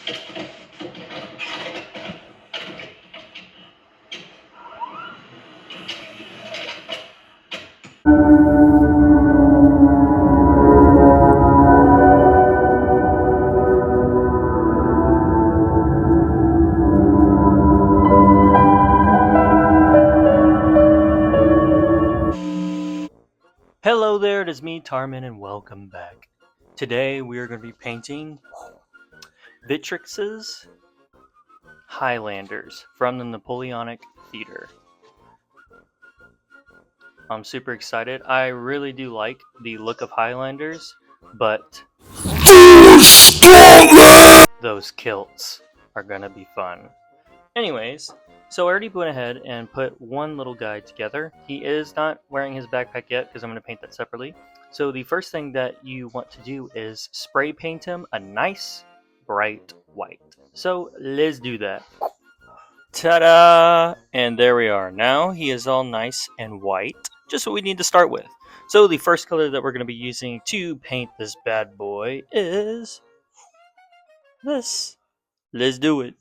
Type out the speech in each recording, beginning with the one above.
Hello there, it is me, Tarman, and welcome back. Today we are going to be painting Vitrix's Highlanders from the Napoleonic Theater. I'm super excited. I really do like the look of Highlanders, but those kilts are going to be fun. Anyways, so I already went ahead and put one little guy together. He is not wearing his backpack yet because I'm going to paint that separately. So the first thing that you want to do is spray paint him a nice bright white. So let's do that. Ta-da! And there we are. Now he is all nice and white, just what we need to start with. So the first color that we're going to be using to paint this bad boy is this. Let's do it.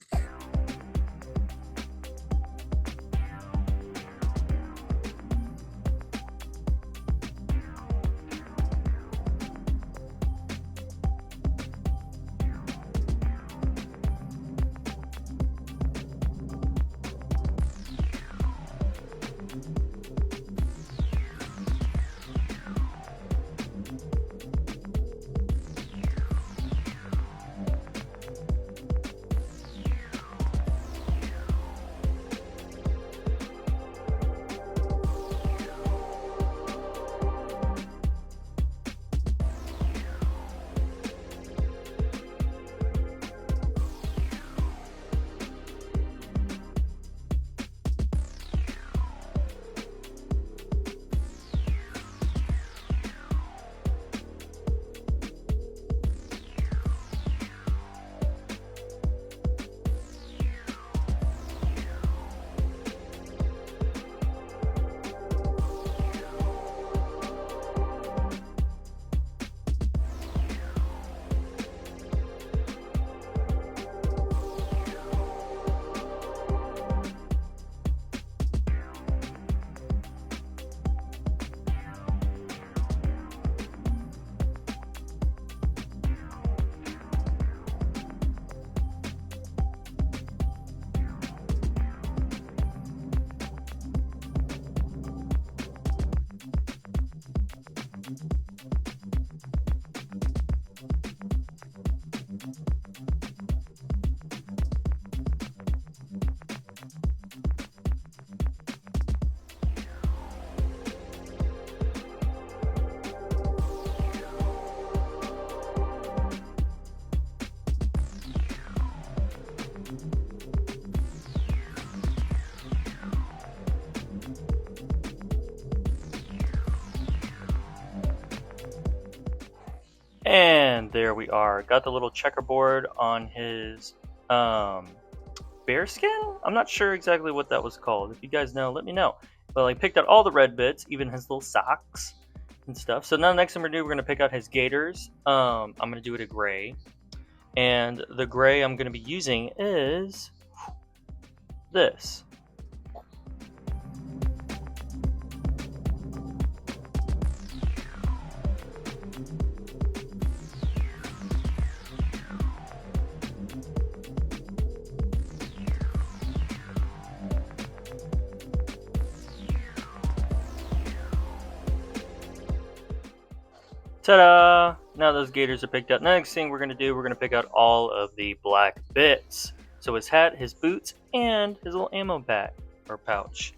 And there we are. Got the little checkerboard on his bear skin? I'm not sure exactly what that was called. If you guys know, let me know. But I picked out all the red bits, even his little socks and stuff. So now the next thing we're gonna do, we're gonna pick out his gaiters. I'm gonna do it a gray. And the gray I'm gonna be using is this. Ta-da! Now those gaiters are picked out. Next thing we're going to do, we're going to pick out all of the black bits. So his hat, his boots, and his little ammo bag or pouch.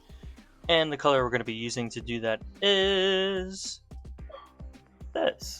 And the color we're going to be using to do that is this.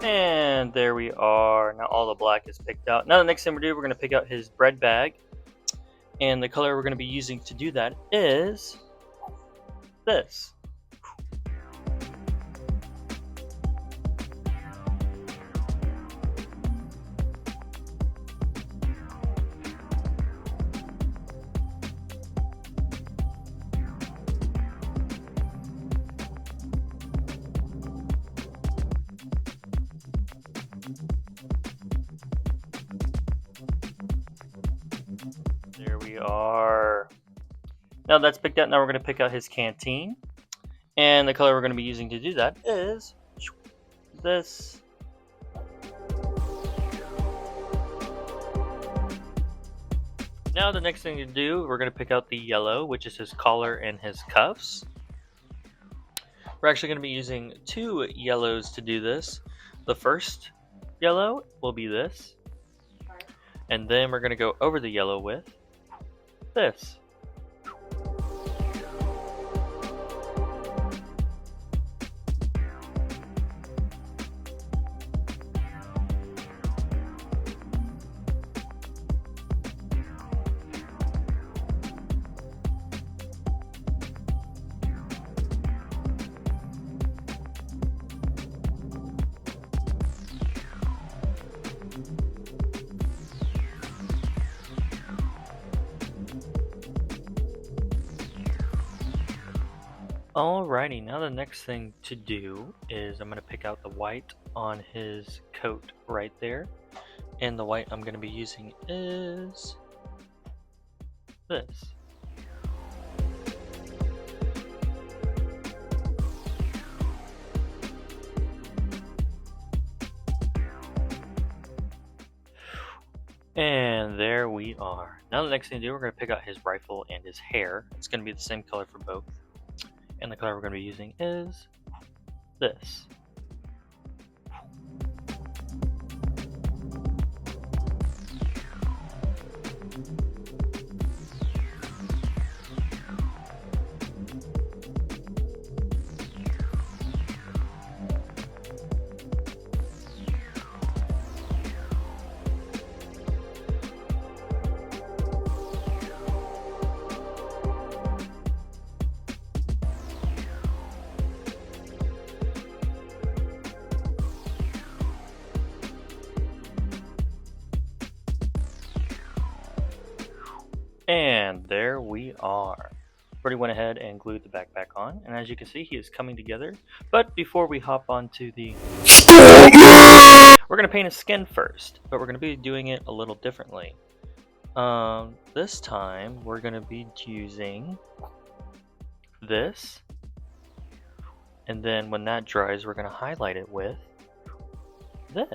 And there we are. Now all the black is picked out. Now the next thing we're going to pick out his bread bag. And the color we're going to be using to do that is this. There we are. Now that's picked out. Now we're going to pick out his canteen. And the color we're going to be using to do that is this. Now the next thing to do, we're going to pick out the yellow, which is his collar and his cuffs. We're actually going to be using 2 yellows to do this. The first yellow will be this. And then we're going to go over the yellow with this. Alrighty, now the next thing to do is I'm going to pick out the white on his coat right there. And the white I'm going to be using is this. And there we are. Now the next thing to do, we're going to pick out his rifle and his hair. It's going to be the same color for both. And the color we're going to be using is this. And there we are. Already went ahead and glued the backpack on, and as you can see, he is coming together. But before we hop onto the... We're going to paint his skin first, but we're going to be doing it a little differently. This time, we're going to be using this, and then when that dries, we're going to highlight it with this.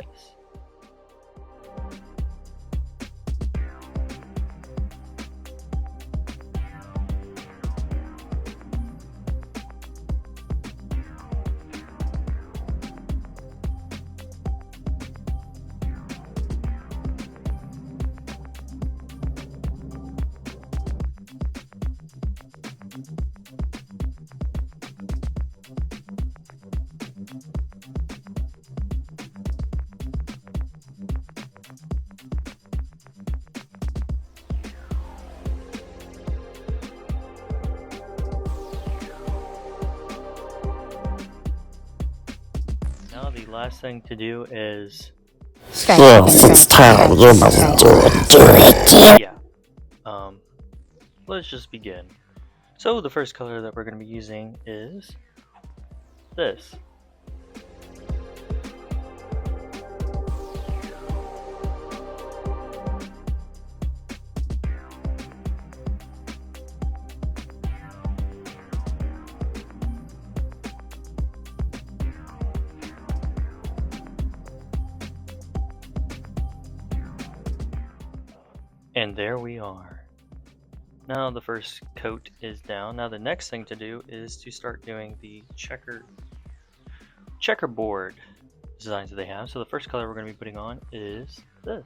Now the last thing to do is... Yes, it's time. You must do it. Yeah. Let's just begin. So the first color that we're going to be using is this. And there we are. Now the first coat is down. Now the next thing to do is to start doing the checkerboard designs that they have. So the first color we're going to be putting on is this.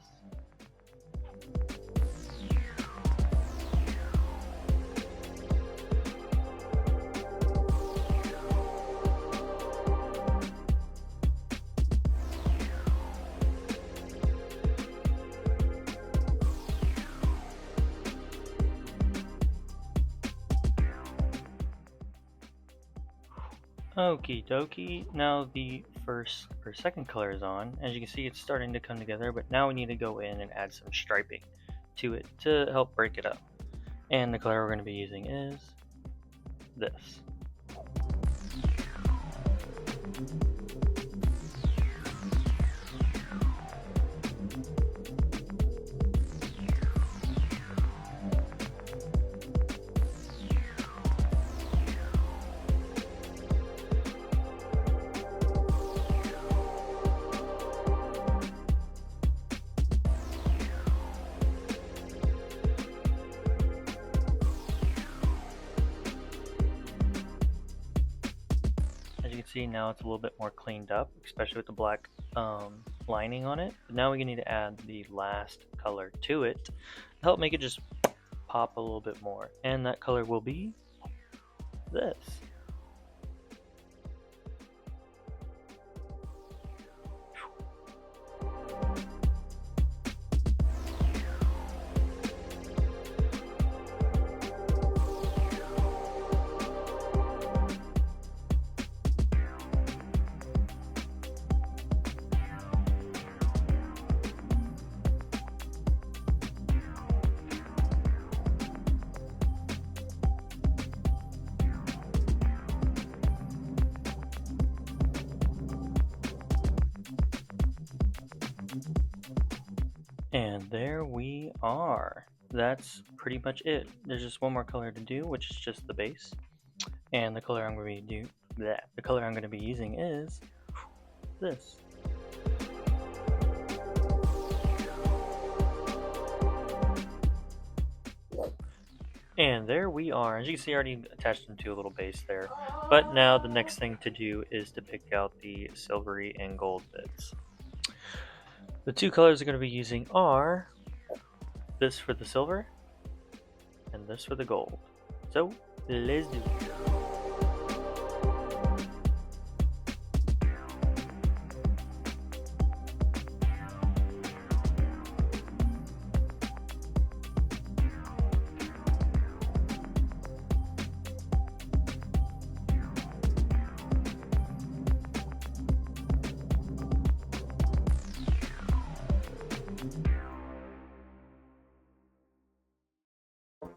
Okie dokie. Now the first or second color is on. As you can see, it's starting to come together, but now we need to go in and add some striping to it to help break it up. And the color we're going to be using is this. As you can see, now it's a little bit more cleaned up, especially with the black lining on it. But now we need to add the last color to it to help make it just pop a little bit more. And that color will be this. And there we are. That's pretty much it. There's just one more color to do, which is just the base. And the color I'm going to be using is this. And there we are. As you can see, I already attached them to a little base there. But now the next thing to do is to pick out the silvery and gold bits. The two colors I'm going to be using are this for the silver and this for the gold. So let's do it.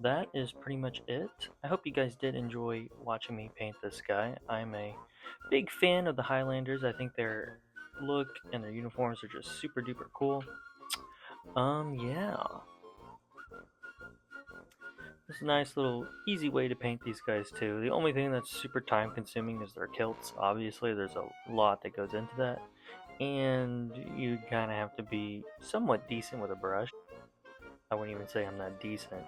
That is pretty much it. I hope you guys did enjoy watching me paint this guy. I'm a big fan of the Highlanders. I think their look and their uniforms are just super duper cool. Yeah. It's a nice little easy way to paint these guys too. The only thing that's super time consuming is their kilts. Obviously, there's a lot that goes into that. And you kind of have to be somewhat decent with a brush. I wouldn't even say I'm that decent.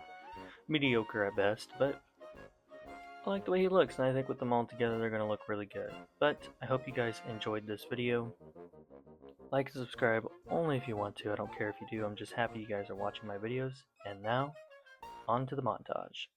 Mediocre at best, but I like the way he looks, and I think with them all together, they're going to look really good. But I hope you guys enjoyed this video. Like and subscribe only if you want to. I don't care if you do. I'm just happy you guys are watching my videos. And now, on to the montage.